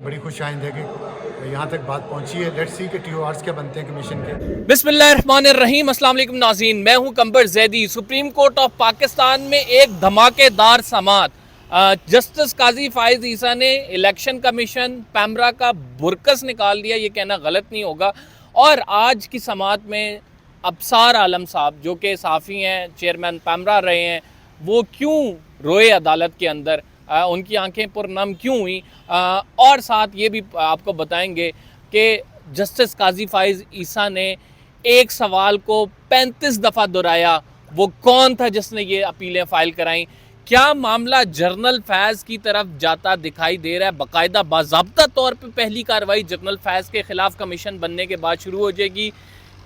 बड़ी खुश आइंदे कि यहाँ तक बात पहुँची है। लेट्स सी कि TORs क्या बनते हैं कमीशन के। बिस्मिल्लाहिर्रहमानिर्रहीम। अस्सलाम वालेकुम नाज़रीन, मैं हूं कंबर Zaidi. Supreme court of Pakistan में एक धमाकेदार समाअत। जस्टिस काजी फाइज ईसा ने इलेक्शन कमीशन पैमरा का बुरकस निकाल दिया, ये कहना गलत नहीं होगा। और आज की समाअत में अबसार आलम साहब जो कि सहाफ़ी हैं, चेयरमैन पैमरा रहे हैं, वो क्यों रोए अदालत के अंदर, उनकी आंखें पुरनम क्यों हुई, और साथ ये भी आपको बताएंगे कि जस्टिस काजी फाइज ईसा ने एक सवाल को 35 दफ़ा दोहराया। वो कौन था जिसने ये अपीलें फ़ाइल कराईं? क्या मामला जर्नल फैज़ की तरफ जाता दिखाई दे रहा है? बाकायदा बाज़ाब्ता तौर पे पहली कार्रवाई जर्नल फैज़ के ख़िलाफ़ कमीशन बनने के बाद शुरू हो जाएगी।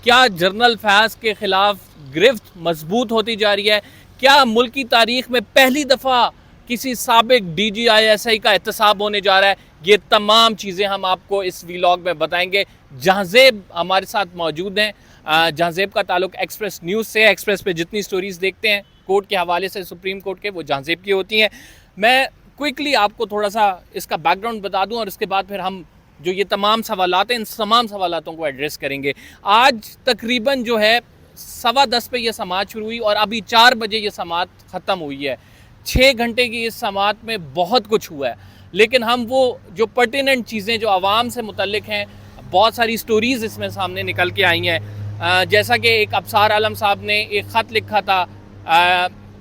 क्या जर्नल फैज़ के ख़िलाफ़ गिरफ्त मजबूत होती जा रही है? क्या मुल्क की तारीख़ में पहली दफ़ा किसी साबिक DGISI का एहतसाब होने जा रहा है? ये तमाम चीज़ें हम आपको इस व्लॉग में बताएंगे। जहांजेब हमारे साथ मौजूद हैं। जहांजेब का ताल्लुक एक्सप्रेस न्यूज़ से है। एक्सप्रेस पे जितनी स्टोरीज़ देखते हैं कोर्ट के हवाले से, सुप्रीम कोर्ट के, वो जहांजेब की होती हैं। मैं क्विकली आपको थोड़ा सा इसका बैकग्राउंड बता दूं और उसके बाद फिर हम जो ये तमाम सवालात हैं, इन तमाम सवालातों को एड्रेस करेंगे। आज तकरीबन जो है 10:15 पे ये समाअत शुरू हुई और अभी 4 बजे ये समाअत ख़त्म हुई है। 6 घंटे की इस समाअत में बहुत कुछ हुआ है, लेकिन हम वो जो पर्टिनेंट चीज़ें जो आवाम से मुतल्लिक हैं, बहुत सारी स्टोरीज़ इसमें सामने निकल के आई हैं। जैसा कि एक अबसार आलम साहब ने एक ख़त लिखा था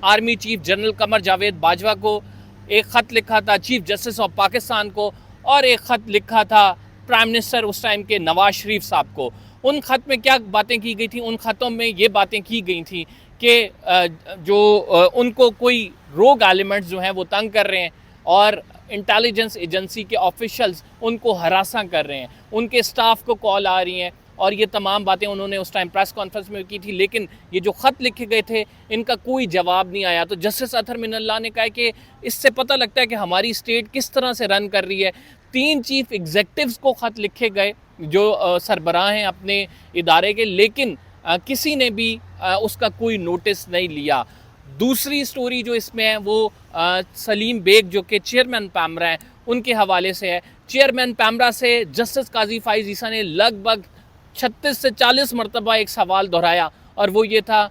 army chief general Qamar Javed Bajwa को, एक ख़त लिखा था चीफ जस्टिस ऑफ पाकिस्तान को, और एक ख़त लिखा था प्राइम मिनिस्टर उस टाइम के नवाज शरीफ साहब को। उन ख़त में क्या बातें की गई थी? उन ख़तों में ये बातें की गई थी कि जो उनको कोई रोग एलिमेंट्स जो हैं वो तंग कर रहे हैं और इंटेलिजेंस एजेंसी के ऑफिशियल्स उनको हरासा कर रहे हैं, उनके स्टाफ को कॉल आ रही हैं, और ये तमाम बातें उन्होंने उस टाइम प्रेस कॉन्फ्रेंस में की थी। लेकिन ये जो ख़त लिखे गए थे इनका कोई जवाब नहीं आया। तो जस्टिस अतहर मिनल्लाह ने कहा कि इससे पता लगता है कि हमारी स्टेट किस तरह से रन कर रही है। 3 चीफ एग्जेक्टिव्स को ख़त लिखे गए जो सरबराह हैं अपने इदारे के, लेकिन किसी ने भी उसका कोई नोटिस नहीं लिया। दूसरी स्टोरी जो इसमें है वो सलीम बेग जो कि चेयरमैन पैमरा हैं उनके हवाले से है। चेयरमैन पैमरा से जस्टिस काजी फाइज ईसा ने लगभग 36 से 40 मरतबा एक सवाल दोहराया, और वो ये था,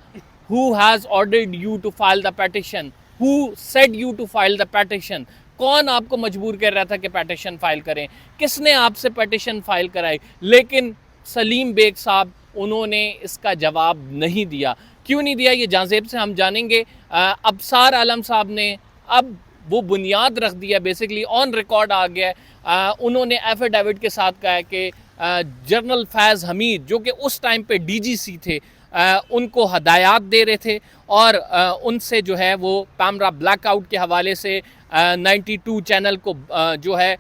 who has ordered you to file the petition, who said you to file the petition? कौन आपको मजबूर कर रहा था कि पेटिशन फाइल करें? किसने आपसे पेटिशन फाइल कराई? लेकिन सलीम बेग साहब उन्होंने इसका जवाब नहीं दिया। क्यों नहीं दिया, ये जहांजेब से हम जानेंगे। अबसार आलम साहब ने अब वो बुनियाद रख दिया, बेसिकली ऑन रिकॉर्ड आ गया है। उन्होंने एफिडेविट के साथ कहा है कि जनरल फैज़ हमीद जो कि उस टाइम पे DGC थे, उनको हदायत दे रहे थे, और उनसे जो है वो पैमरा ब्लैकआउट के हवाले से 92 चैनल को जो है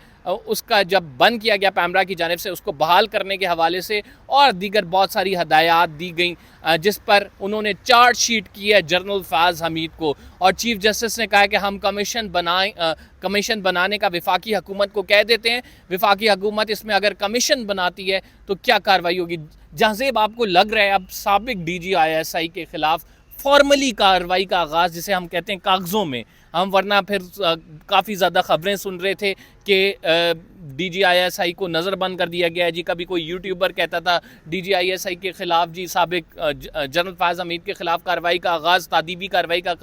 उसका जब बंद किया गया पैमरा की जानिब से, उसको बहाल करने के हवाले से और दीगर बहुत सारी हदायत दी गई, जिस पर उन्होंने चार्ज शीट की है जनरल फैज़ हमीद को। और चीफ जस्टिस ने कहा कि हम कमीशन बनाने का वफाकी हुकूमत को कह देते हैं, वफाकी हुकूमत इसमें अगर कमीशन बनाती है तो क्या कार्रवाई होगी। जहांजेब, आपको लग रहा है अब साबिक DGISI के ख़िलाफ़ फॉर्मली कार्रवाई का आगाज़, जिसे हम कहते हैं कागज़ों में, हम वरना फिर काफ़ी ज़्यादा ख़बरें सुन रहे थे कि DGISI को नज़रबंद कर दिया गया है जी। कभी कोई यूट्यूबर कहता था DGISI के ख़िलाफ़ जी साबिक जनरल फैज़ हमीद के ख़िलाफ़ कार्रवाई का आगाज़, तादीबी कार्रवाई का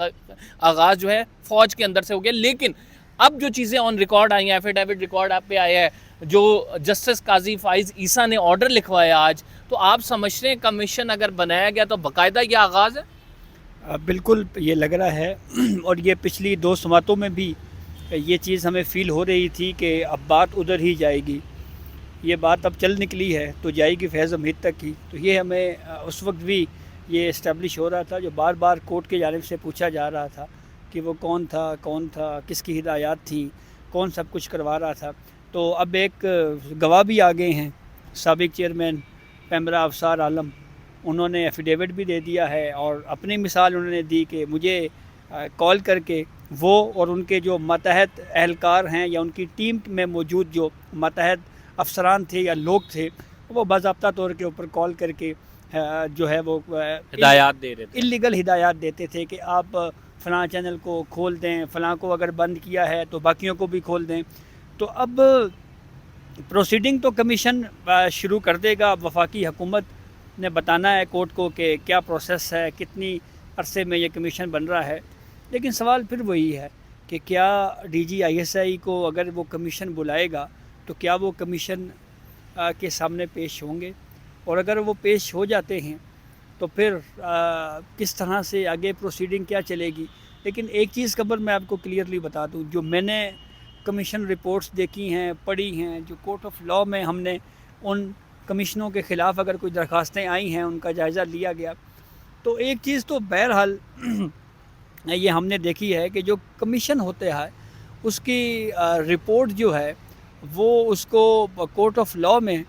आगाज़ जो है फ़ौज के अंदर से हो गया। लेकिन अब जो चीज़ें ऑन रिकॉर्ड आई हैं, एफिडेविट रिकॉर्ड आप पे आया है, जो जस्टिस काजी फाइज ईसा ने ऑर्डर लिखवाया आज, तो आप समझते हैं कमीशन अगर बनाया गया तो बाकायदा ये आगाज़ है? बिल्कुल ये लग रहा है और ये पिछली 2 समातों में भी ये चीज़ हमें फ़ील हो रही थी कि अब बात उधर ही जाएगी। ये बात अब चल निकली है तो जाएगी फैज़ हमीद तक ही। तो ये हमें उस वक्त भी ये इस्टेब्लिश हो रहा था, जो बार बार कोर्ट के जानिब से पूछा जा रहा था कि वो कौन था, किसकी हिदायत थी, कौन सब कुछ करवा रहा था। तो अब एक गवाह भी आ गए हैं, साबिक चेयरमैन पैमरा अबसार आलम, उन्होंने एफिडेविट भी दे दिया है और अपनी मिसाल उन्होंने दी कि मुझे कॉल करके वो और उनके जो मातहत एहलकार हैं या उनकी टीम में मौजूद जो मातहत अफसरान थे या लोग थे, वो बाज़ाब्ता तौर के ऊपर कॉल करके जो है वो हिदायत दे रहे थे, इल्लीगल हिदायत देते थे कि आप फ़लाँ चैनल को खोल दें, फ़लाँ को अगर बंद किया है तो बाकियों को भी खोल दें। तो अब प्रोसीडिंग तो कमीशन शुरू कर देगा। अब वफाकी हुकूमत ने बताना है कोर्ट को कि क्या प्रोसेस है, कितनी अरसे में ये कमीशन बन रहा है। लेकिन सवाल फिर वही है कि क्या DGISI को अगर वो कमीशन बुलाएगा तो क्या वो कमीशन के सामने पेश होंगे, और अगर वो पेश हो जाते हैं तो फिर किस तरह से आगे प्रोसीडिंग क्या चलेगी। लेकिन एक चीज़ खबर मैं आपको क्लियरली बता दूं, जो मैंने कमीशन रिपोर्ट्स देखी हैं, पढ़ी हैं, जो कोर्ट ऑफ लॉ में हमने उन कमीशनों के ख़िलाफ़ अगर कोई दरख्वास्तें आई हैं उनका जायज़ा लिया गया, तो एक चीज़ तो बहरहाल ये हमने देखी है कि जो कमीशन होते हैं उसकी रिपोर्ट जो है वो उसको कोर्ट ऑफ लॉ में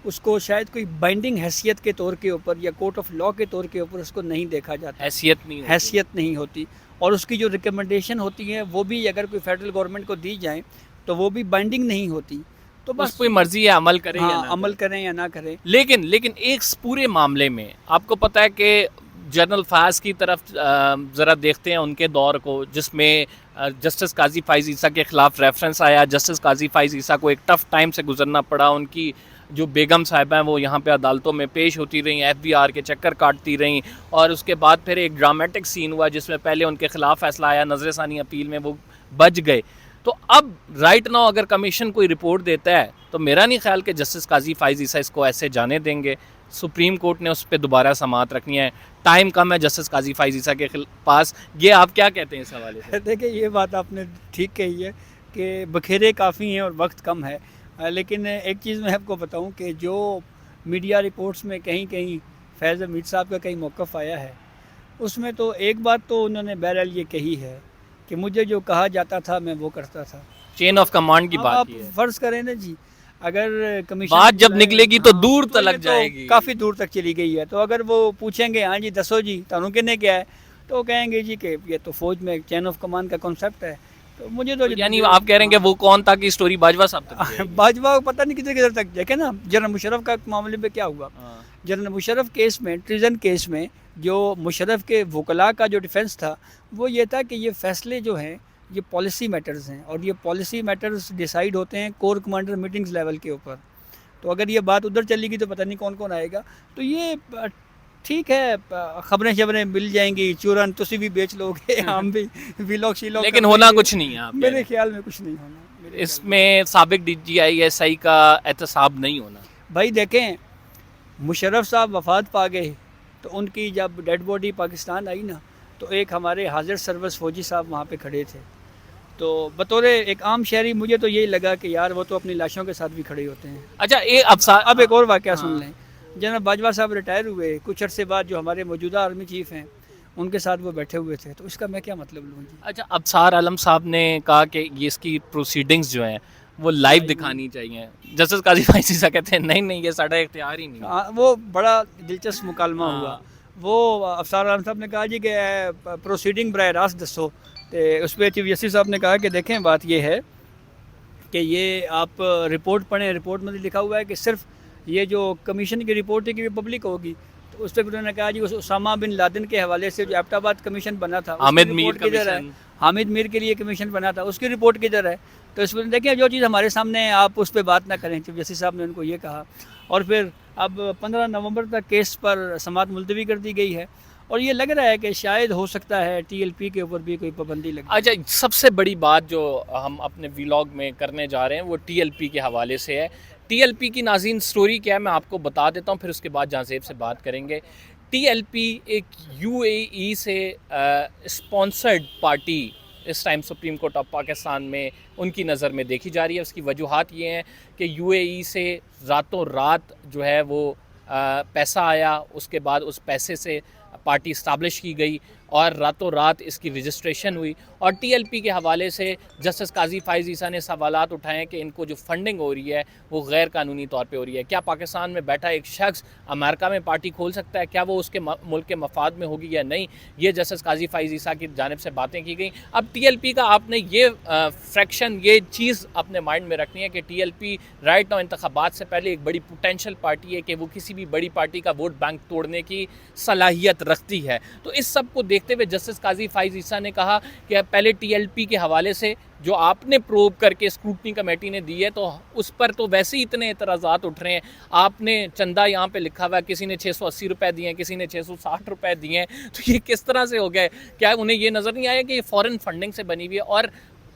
उसको शायद कोई बाइंडिंग हैसियत के तौर के ऊपर या कोर्ट ऑफ लॉ के तौर के ऊपर उसको नहीं देखा जाता, हैसियत नहीं होती। और उसकी जो रिकमेंडेशन होती है वो भी अगर कोई फेडरल गवर्नमेंट को दी जाए तो वो भी बाइंडिंग नहीं होती। तो बस कोई मर्जी है अमल करें हाँ, या ना अमल करें या ना करें। लेकिन एक पूरे मामले में आपको पता है कि जनरल फयाज की तरफ ज़रा देखते हैं उनके दौर को, जिसमें जस्टिस काजी फ़ाइज़ ईसा के ख़िलाफ़ रेफरेंस आया। जस्टिस काजी फ़ाइज़ ईसा को एक टफ़ टाइम से गुजरना पड़ा। उनकी जो बेगम साहिबा हैं वो यहाँ पे अदालतों में पेश होती रहीं, FBR के चक्कर काटती रहीं, और उसके बाद फिर एक ड्रामेटिक सीन हुआ जिसमें पहले उनके ख़िलाफ़ फैसला आया, नज़र सानी अपील में वो बच गए। तो अब राइट नाउ अगर कमीशन कोई रिपोर्ट देता है तो मेरा नहीं ख्याल कि जस्टिस काजी फ़ाइज़ ईसा इसको ऐसे जाने देंगे। सुप्रीम कोर्ट ने उस पर दोबारा समाअत रखनी है, टाइम कम है जस्टिस काजी फ़ाइज़ ईसा के पास। ये आप क्या कहते हैं इस हवाले से? देखिए, ये बात आपने ठीक कही है कि बखेरे काफ़ी हैं और वक्त कम है। लेकिन एक चीज़ मैं आपको बताऊं कि जो मीडिया रिपोर्ट्स में कहीं कहीं फैज़ हमीद साहब का कहीं मौक़िफ़ आया है, उसमें तो एक बात तो उन्होंने बहरहाल ये कही है कि मुझे जो कहा जाता था मैं वो करता था। चेन ऑफ कमांड की बात आप की है। फ़र्ज़ करें ना जी, अगर कमीशन बात जब निकलेगी तो दूर तो तक ये जाएगी, काफ़ी दूर तक चली गई है। तो अगर वो पूछेंगे हाँ जी दसो जी तानू किन्ने क्या है, तो वो कहेंगे जी कि ये तो फ़ौज में चेन ऑफ कमांड का कॉन्सेप्ट है। तो मुझे तो यानी आप कह रहे हैं कि वो कौन था कि स्टोरी बाजवा साहब तक गई? बाजवा को पता नहीं किधर किधर तक देखे ना। जनरल मुशर्रफ का मामले में क्या हुआ, हाँ। जनरल मुशर्रफ केस में, ट्रिजन केस में, जो मुशर्रफ के वकला का जो डिफेंस था वो ये था कि ये फैसले जो हैं ये पॉलिसी मैटर्स हैं, और ये पॉलिसी मैटर्स डिसाइड होते हैं कोर कमांडर मीटिंग्स लेवल के ऊपर। तो अगर ये बात उधर चलेगी तो पता नहीं कौन कौन आएगा। तो ये ठीक है, खबरें शबरें मिल जाएंगी, चूरन तुसी भी बेच लोगे, हम भी विलोक शीलोक, लेकिन होना कुछ नहीं है। मेरे ख्याल में कुछ नहीं होना। इसमें साबिक DGISI का एहतसाब नहीं होना। भाई देखें, मुशर्रफ साहब वफ़ात पा गए तो उनकी जब डेड बॉडी पाकिस्तान आई ना, तो एक हमारे हाजिर सर्विस फ़ौजी साहब वहाँ पे खड़े थे। तो बतौर एक आम शहरी मुझे तो यही लगा कि यार वो तो अपनी लाशों के साथ भी खड़े होते हैं। अच्छा, अब एक और वाक़या सुन लें। जनरल बाजवा साहब रिटायर हुए, कुछ अरसे बाद जो हमारे मौजूदा आर्मी चीफ़ हैं उनके साथ वो बैठे हुए थे, तो इसका मैं क्या मतलब लूँ जी? अच्छा, अबसार आलम साहब ने कहा कि ये इसकी प्रोसीडिंग्स जो हैं वो लाइव दिखानी चाहिए। जस्टिस काजी फ़ाइज़ ईसा कहते हैं नहीं ये साढ़ा इख्तियार ही नहीं है। वो बड़ा दिलचस्प मुकालमा हाँ। हुआ। वो अफसार आलम साहब ने कहा जी कि प्रोसीडिंग बराह रास्त दसो, तो उस पर चीफ जस्टिस साहब ने कहा कि देखें बात ये है कि ये आप रिपोर्ट पढ़ें, रिपोर्ट में लिखा हुआ है कि सिर्फ ये जो कमीशन की रिपोर्ट है कि ये पब्लिक होगी। तो उस पर उन्होंने कहा जी उसामा बिन लादेन के हवाले से जो एबटाबाद कमीशन बना था, हामिद मीर किधर है? हामिद मीर के लिए कमीशन बना था, उसकी रिपोर्ट किधर है? तो इस पर देखिए जो चीज़ हमारे सामने है आप उस पर बात ना करें। चीफ जस्टिस साहब ने उनको ये कहा, और फिर अब 15 नवंबर तक केस पर समाअत मुलतवी कर दी गई है, और ये लग रहा है कि शायद हो सकता है TLP के ऊपर भी कोई पाबंदी लगे। अच्छा, सबसे बड़ी बात जो हम अपने व्लॉग में करने जा रहे हैं वो TLP के हवाले से है। TLP की नाज़रीन स्टोरी क्या है मैं आपको बता देता हूँ, फिर उसके बाद जांज़ेब से बात करेंगे। TLP एक UAE से स्पॉन्सर्ड पार्टी इस time supreme court of Pakistan में उनकी नज़र में देखी जा रही है। उसकी वजूहात ये हैं कि UAE से रातों रात जो है वो पैसा आया, उसके बाद उस पैसे से पार्टी इस्ताब्लिश की गई और रातों रात इसकी रजिस्ट्रेशन हुई। और TLP के हवाले से जस्टिस काजी फ़ाइज़ ईसा ने सवालात उठाए कि इनको जो फंडिंग हो रही है वो गैर कानूनी तौर पे हो रही है। क्या पाकिस्तान में बैठा एक शख्स अमेरिका में पार्टी खोल सकता है? क्या वो उसके मुल्क के मफाद में होगी या नहीं? ये जस्टिस काजी फ़ाइज़ ईसा की जानिब से बातें की गई। अब TLP का आपने ये फ्रैक्शन, ये चीज़ अपने माइंड में रखनी है कि TLP राइट नाउ इंतखाबात से पहले एक बड़ी पोटेंशियल पार्टी है कि वो किसी भी बड़ी पार्टी का वोट बैंक तोड़ने की सलाहियत रखती है। तो इस सब को دیکھتے ہوئے جسٹس قاضی فائز عیسیٰ نے کہا کہ پہلے TLP کے حوالے سے جو آپ نے پروب کر کے اسکروٹنی کمیٹی نے دی ہے تو اس پر تو ویسے ہی اتنے اعتراضات اٹھ رہے ہیں. آپ نے چندہ یہاں پہ لکھا ہوا ہے, کسی نے 680 روپے دیے ہیں, کسی نے 660 روپے دیے ہیں, تو یہ کس طرح سے ہو گئے؟ کیا انہیں یہ نظر نہیں آیا کہ یہ فورن فنڈنگ سے بنی ہوئی ہے؟ اور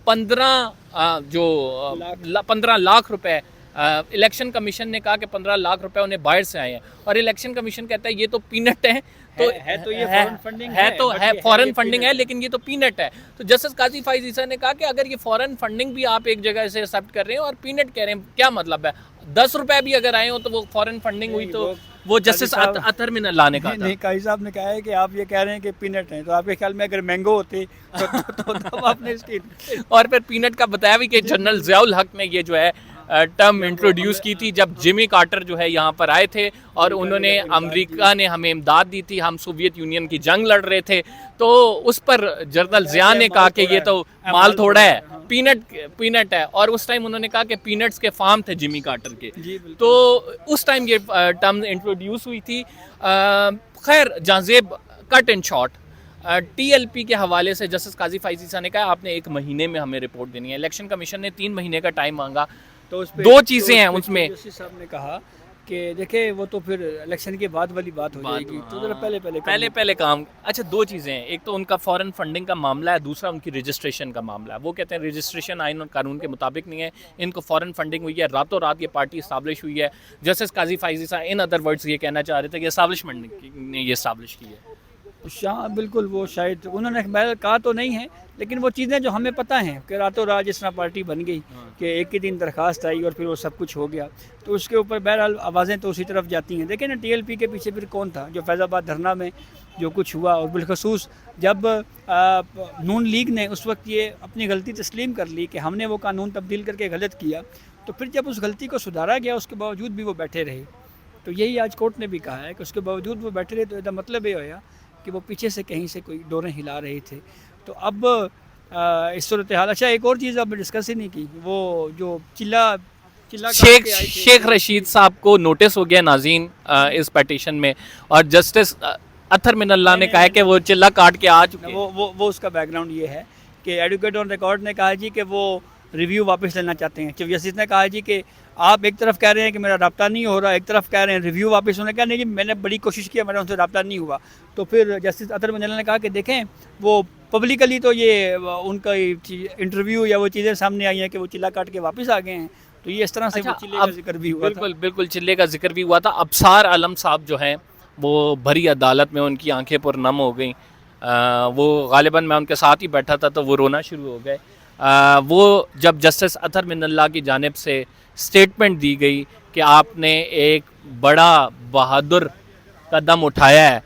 15 لاکھ روپے الیکشن کمیشن نے کہا کہ 15 لاکھ روپے انہیں باہر سے آئے ہیں, اور الیکشن کمیشن کہتا ہے یہ تو پینٹ ہے, تو یہ فورن فنڈنگ ہے فورن فنڈنگ ہے, لیکن یہ تو پینٹ ہے. تو جسٹس قاضی فائز عیسیٰ نے کہا کہ اگر یہ فورن فنڈنگ بھی آپ ایک جگہ سے ایکسیپٹ کر رہے ہیں اور پینٹ کہہ رہے ہیں, کیا مطلب ہے؟ 10 روپے بھی اگر آئے ہوں تو وہ فورن فنڈنگ ہوئی, تو وہ جسٹس اطہر من اللہ نے کہا. نہیں, قاضی صاحب نے کہا ہے کہ آپ یہ کہہ رہے ہیں کہ پینٹ ہیں, تو آپ کے خیال میں اگر مینگو ہوتے تو آپ نے اس کی اور پھر پینٹ کا بتایا بھی کہ جنرل ضیاء الحق نے یہ جو ہے ٹرم انٹروڈیوس کی تھی جب جمی کارٹر جو ہے یہاں پر آئے تھے, اور انہوں نے امریکہ نے ہمیں امداد دی تھی, ہم سوویت یونین کی جنگ لڑ رہے تھے, تو اس پر جنرل ضیاء نے کہا کہ یہ تو مال تھوڑا ہے, پینٹ ہے. اور اس ٹائم انہوں نے کہا کہ پینٹس کے فارم تھے جمی کارٹر کے, تو اس ٹائم یہ ٹرم انٹروڈیوس ہوئی تھی. خیر جہاں کٹ اینڈ شارٹ, TLP کے حوالے سے جسٹس قاضی فائز عیسیٰ نے کہا آپ نے 1 مہینے میں ہمیں رپورٹ دینی ہے. الیکشن کمیشن نے 3 مہینے کا ٹائم مانگا. تو اس پہ 2 چیزیں ہیں اس میں. جسٹس صاحب نے کہا کہ دیکھیں وہ تو پھر الیکشن کے بعد والی بات ہو جائے گی, تو ذرا پہلے کام. اچھا 2 چیزیں ہیں, ایک تو ان کا فورن فنڈنگ کا معاملہ ہے, دوسرا ان کی رجسٹریشن کا معاملہ ہے. وہ کہتے ہیں رجسٹریشن آئین اور قانون کے مطابق نہیں ہے, ان کو فورن فنڈنگ ہوئی ہے, راتوں رات یہ پارٹی اسٹیبلش ہوئی ہے. Justice Qazi Faez Isa in other words یہ کہنا چاہ رہے تھے کہ اسٹیبلشمنٹ نے یہ اسٹیبلش کی ہے. بالکل, وہ شاید انہوں نے کہا تو نہیں ہے, لیکن وہ چیزیں جو ہمیں پتہ ہیں کہ راتوں رات جس طرح پارٹی بن گئی کہ ایک ہی دن درخواست آئی اور پھر وہ سب کچھ ہو گیا, تو اس کے اوپر بہرحال آوازیں تو اسی طرف جاتی ہیں. دیکھیں نا TLP کے پیچھے پھر کون تھا؟ جو فیض آباد دھرنا میں جو کچھ ہوا, اور بالخصوص جب نون لیگ نے اس وقت یہ اپنی غلطی تسلیم کر لی کہ ہم نے وہ قانون تبدیل کر کے غلط کیا, تو پھر جب اس غلطی کو سدھارا گیا اس کے باوجود بھی وہ بیٹھے رہے. تو یہی آج کورٹ نے بھی کہا ہے کہ اس کے باوجود وہ بیٹھے رہے, تو اس کا مطلب یہ ہوا کہ وہ پیچھے سے کہیں سے کوئی ڈوریں ہلا رہے تھے. تو اب اس صورتحال. اچھا ایک اور چیز اب ڈسکس ہی نہیں کی, وہ جو چلا شیخ رشید صاحب کو نوٹس ہو گیا ناظرین اس پیٹیشن میں, اور جسٹس اطہر من اللہ نے کہا ہے کہ وہ چلا کاٹ کے آ چکے. وہ اس کا بیک گراؤنڈ یہ ہے کہ ایڈوکیٹ آن ریکارڈ نے کہا جی کہ وہ ریویو واپس لینا چاہتے ہیں. چیف جسٹس نے کہا جی کہ آپ ایک طرف کہہ رہے ہیں کہ میرا رابطہ نہیں ہو رہا, ایک طرف کہہ رہے ہیں ریویو واپس ہونے کا. نہیں جی, میں نے بڑی کوشش کی, میرا ان سے رابطہ نہیں ہوا. تو پھر جسٹس اطہر من اللہ نے کہا کہ دیکھیں وہ پبلکلی تو یہ ان کا انٹرویو یا وہ چیزیں سامنے آئی ہیں کہ وہ چلا کاٹ کے واپس آ گئے ہیں, تو یہ اس طرح سے وہ چلے کا ذکر بھی ہوا تھا. بالکل چلے کا ذکر بھی ہوا تھا. ابصار عالم صاحب جو ہیں وہ بھری عدالت میں ان کی آنکھیں پر نم ہو گئیں. وہ غالباً میں ان کے ساتھ ہی بیٹھا تھا تو وہ رونا شروع ہو گئے. وہ جب جسٹس اطہر من اللہ کی جانب سے اسٹیٹمنٹ دی گئی کہ آپ نے ایک بڑا بہادر قدم اٹھایا ہے,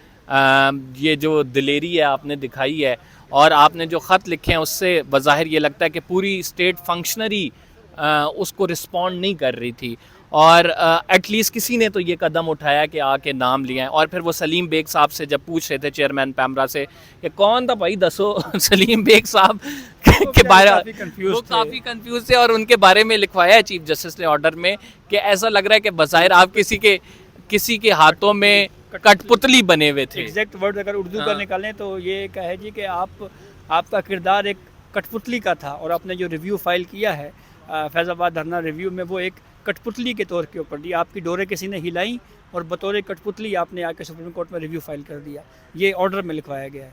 یہ جو دلیری ہے آپ نے دکھائی ہے, اور آپ نے جو خط لکھے ہیں اس سے بظاہر یہ لگتا ہے کہ پوری اسٹیٹ فنکشنری اس کو رسپونڈ نہیں کر رہی تھی, اور ایٹ لیسٹ کسی نے تو یہ قدم اٹھایا کہ آ کے نام لیا ہے. اور پھر وہ سلیم بیگ صاحب سے جب پوچھ رہے تھے چیئرمین پیمرا سے کہ کون تھا بھائی دسو, سلیم بیگ صاحب کے بارے وہ کافی کنفیوز تھے, اور ان کے بارے میں لکھوایا ہے چیف جسٹس نے آرڈر میں کہ ایسا لگ رہا ہے کہ بظاہر آپ کسی کے ہاتھوں میں کٹ پتلی بنے ہوئے تھے. ایگزیکٹ ورڈ اگر اردو کا نکالیں تو یہ کہے جی کہ آپ کا کردار ایک کٹ پتلی کا تھا, اور آپ نے جو ریویو فائل کیا ہے فیض آباد دھرنا ریویو میں, وہ ایک کٹ پتلی کے طور کے اوپر دی. آپ کی ڈوریں کسی نے ہلائیں اور بطور کٹ پتلی آپ نے آ کے سپریم کورٹ میں ریویو فائل کر دیا. یہ آرڈر میں لکھوایا گیا ہے.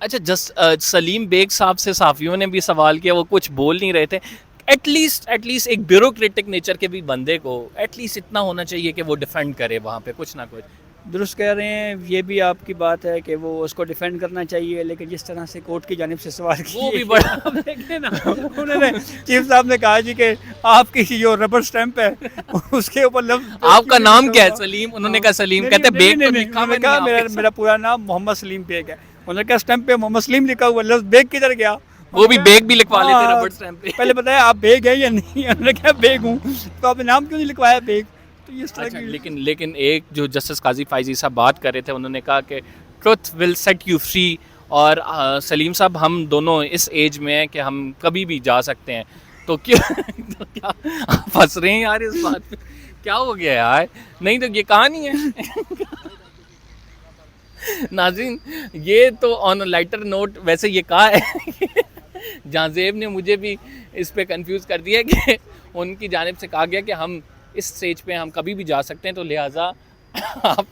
اچھا سلیم بیگ صاحب سے صحافیوں نے بھی سوال کیا, وہ کچھ بول نہیں رہے تھے. ایٹ لیسٹ ایک بیوروکریٹک نیچر کے بھی بندے کو ایٹ لیسٹ اتنا ہونا چاہیے کہ وہ ڈیفینڈ کرے وہاں پہ کچھ نہ کچھ. درست کہہ رہے ہیں, یہ بھی آپ کی بات ہے کہ وہ اس کو ڈیفینڈ کرنا چاہیے, لیکن جس طرح سے کورٹ کی جانب سے سوال کیا وہ بھی بڑا انہوں نے چیف صاحب نے کہا جی کہ آپ کی جو ربر سٹیمپ ہے اس کے اوپر لفظ آپ کا نام کیا ہے سلیم, انہوں نے کہا سلیم, کہتے بیگ تو لکھا میں نہیں, میرا پورا نام محمد سلیم بیگ ہے. انہوں نے کہا سٹیمپ پہ محمد سلیم لکھا ہوا, لفظ بیگ کدھر گیا؟ وہ بھی بیگ بھی لکھوا لیتے ربر سٹیمپ پہ. پہلے بتایا آپ بیگ ہے یا نہیں, انہوں نے کہا بیگ ہوں, تو آپ نے نام کیوں نہیں لکھوایا بیگ؟ لیکن ایک جو جسٹس قاضی فائز عیسیٰ بات کر رہے تھے, انہوں نے کہا کہ truth will set you free, اور سلیم صاحب ہم دونوں اس ایج میں ہیں کہ ہم کبھی بھی جا سکتے ہیں. تو کیا پھنس رہے ہیں یار اس بات پہ, کیا ہو گیا یار؟ نہیں تو یہ کہانی ہے. नाज़रीन, ये तो ऑन लाइटर नोट वैसे ये कहा है जहाँ ज़ेब ने मुझे भी इस पे कंफ्यूज कर दिया कि उनकी जानिब से कहा गया कि हम इस स्टेज पे हम कभी भी जा सकते हैं, तो लिहाजा आप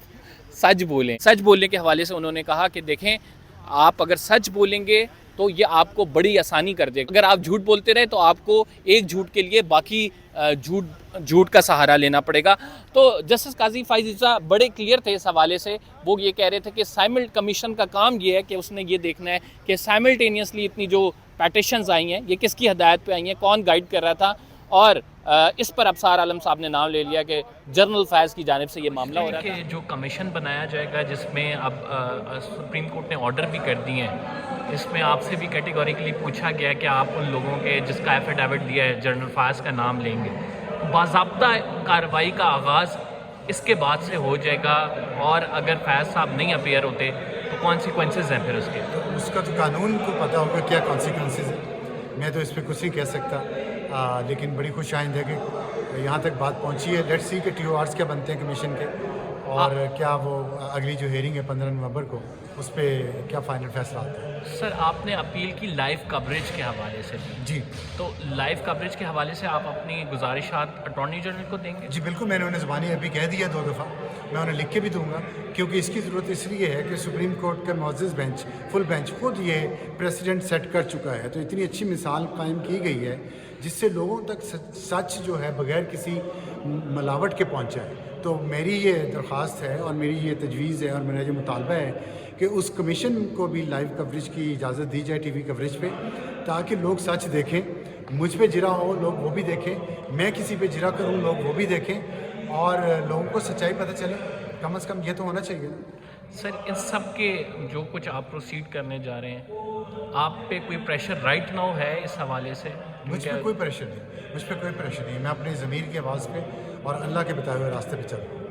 सच बोलें। सच बोलने के हवाले से उन्होंने कहा कि देखें, आप अगर सच बोलेंगे तो ये आपको बड़ी आसानी कर देगा। अगर आप झूठ बोलते रहे तो आपको एक झूठ के लिए बाकी झूठ का सहारा लेना पड़ेगा। तो जस्टिस काजी फाइज ईसा बड़े क्लियर थे इस हवाले से। वो ये कह रहे थे कि साइमल कमीशन का काम ये है कि उसने ये देखना है कि साइमल्टेनियसली इतनी जो पैटिशंस आई हैं ये किसकी हदायत पे आई हैं, कौन गाइड कर रहा था, और इस पर अबसार आलम साहब ने नाम ले लिया कि जनरल फैज़ की जानिब से ये मामला हो रहा है कि जो कमीशन बनाया जाएगा जिसमें अब सुप्रीम कोर्ट ने ऑर्डर भी कर दिए हैं, इसमें आपसे भी कैटेगोरिकली पूछा गया कि आप उन लोगों के जिसका एफिडेविट दिया है जनरल फैज़ का नाम लेंगे। बाज़ाब्ता कार्रवाई का आगाज़ इसके बाद से हो जाएगा, और अगर फैज़ साहब नहीं अपेयर होते तो कॉन्सिक्वेंसेस हैं फिर उसके। तो उसका तो कानून को पता होगा क्या कॉन्सिक्वेंसेस है, मैं तो इस पर कुछ नहीं कह सकता। लेकिन बड़ी खुश आइंद है कि यहाँ तक बात पहुँची है। लेट्स सी कि TORs क्या बनते हैं कमीशन के, और क्या वो अगली जो हेयरिंग है 15 नवंबर को उस पर क्या फ़ाइनल फैसला आता है। सर, आपने अपील की लाइव कवरेज के हवाले से जी, तो लाइव कवरेज के हवाले से आप अपनी गुजारिशात अटॉर्नी जनरल को देंगे? जी बिल्कुल, मैंने उन्हें ज़बानी अभी कह दिया 2 दफ़ा, मैं उन्हें लिख के भी दूंगा, क्योंकि इसकी ज़रूरत इसलिए है कि सुप्रीम कोर्ट का मुअज़्ज़ज़ बेंच, फुल बेंच खुद ये प्रेसिडेंट सेट कर चुका है। तो इतनी अच्छी मिसाल कायम की गई है जिससे लोगों तक सच जो है बग़ैर किसी मिलावट के पहुँचा है। तो मेरी ये दरख्वास्त है और मेरी ये तजवीज़ है और मेरा ये मुतालबा है कि उस कमीशन को भी लाइव कवरेज की इजाज़त दी जाए TV कवरेज पे, ताकि लोग सच देखें। मुझ पे जिरा हो लोग वो भी देखें, मैं किसी पे जिरा करूँ लोग वो भी देखें, और लोगों को सच्चाई पता चले। कम से कम ये तो होना चाहिए ना। सर, इन सब के जो कुछ आप प्रोसीड करने जा रहे हैं, आप पे कोई प्रेशर राइट नाउ है इस हवाले से? मुझ पर कोई प्रेशर नहीं, मुझ पर कोई प्रेशर नहीं। मैं अपनी ज़मीर की आवाज़ पे और अल्लाह के बताए हुए रास्ते पे चल रहा हूँ।